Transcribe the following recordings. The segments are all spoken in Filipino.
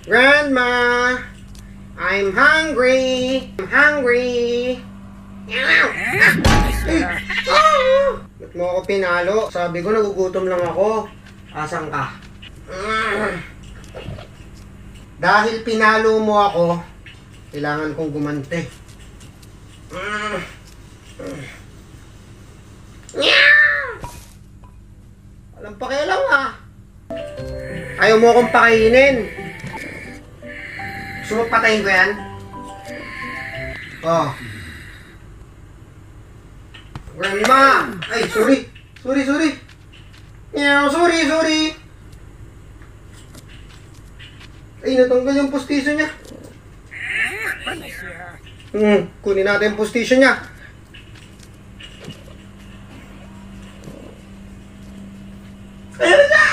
Grandma, I'm hungry. I'm hungry. Ba't mo ako pinalo? Sabi ko nagugutom lang ako. Asan ka? Dahil pinalo mo ako, kailangan kong gumante. Walang pakialam ah. Ayaw mo akong pakainin. Gusto mo patayin ko yan? Oh. Grandma! Ay, sorry. Sorry. Sorry. Ay, natanggal yung postiso niya. Kunin natin yung postiso niya. Ayun na!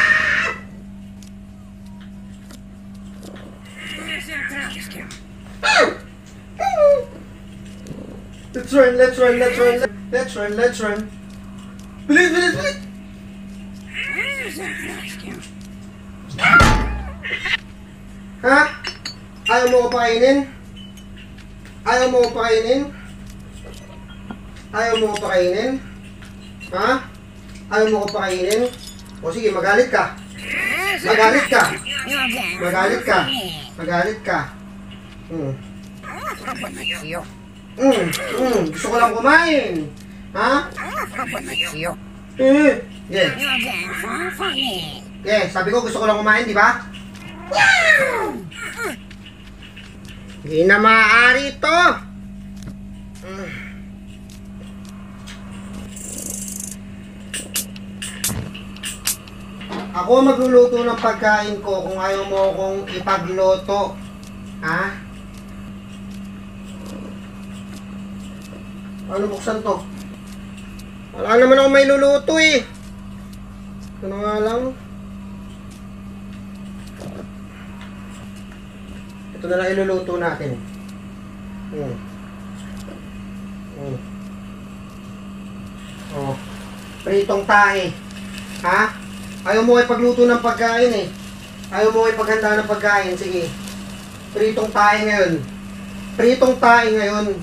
Let's run. Bilis! Ha? Ayaw mo ko pakainin? Ha? Ayaw mo ko pakainin? O sige, magalit ka. Gusto ko lang kumain. Ha? Sabi ko gusto ko lang kumain, di ba? Hindi na maaari ito. Ako magluluto ng pagkain ko kung ayaw mo akong ipagluto. Ha? Ano buksan to? Wala naman ako may luluto eh. Ito na nga lang. Ito na lang iluluto natin. Oh. Pritong tae. Ha? Ayaw mo ipagluto ng pagkain eh. Ayaw mo ipaghanda ng pagkain. Sige. Pritong tae ngayon.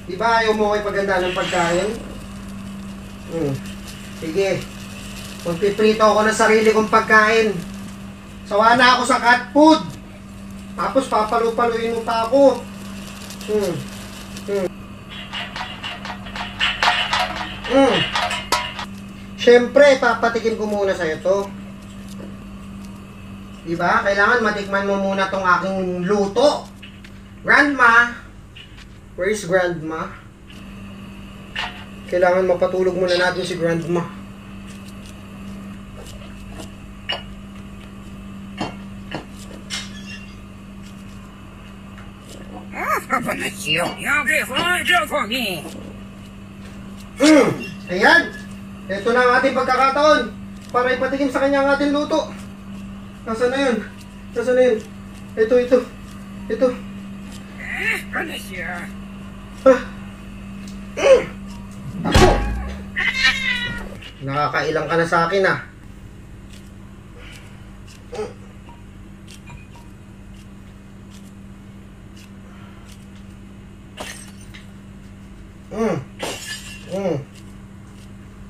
Diba ayaw mo ipaghanda ng pagkain? Sige. Magpiprito ako ng sarili kong pagkain. Sawa na ako sa cat food. Tapos papalu-paluin mo pa ako. Siyempre, papatikim ko muna sa'yo to. Diba? Kailangan matikman mo muna tong aking luto. Grandma! Where is Grandma? Kailangan mapatulog muna natin si Grandma. Ayan! Ito na ang ating pagkakataon para ipatikim sa kanya ang ating luto. Nasaan na yun? Ito. Ako! Nakakailang ka na sa akin ah.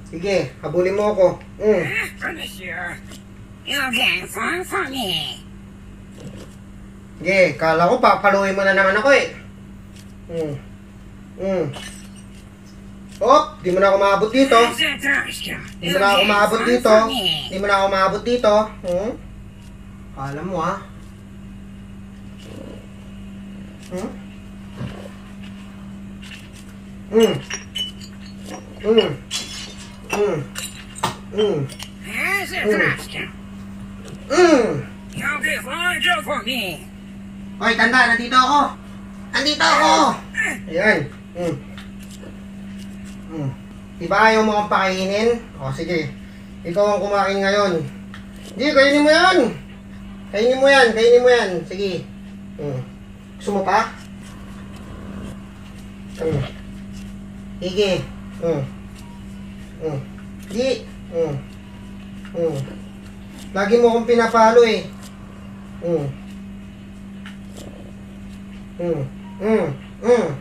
Sige, habulin mo ako. Sige, kala ko papaluin mo na naman ako eh. Di mo na ako maabot dito. Kala mo ah. Hoy, tanda, nandito ako. Ayan. Diba ayaw mo akong pakainin? O sige, ikaw ang kumain ngayon. Hindi, kainin mo yan. Sige. Gusto mo pa? Sige. Di. Lagi mo akong pinapalo eh. Mm. Mm. Mm.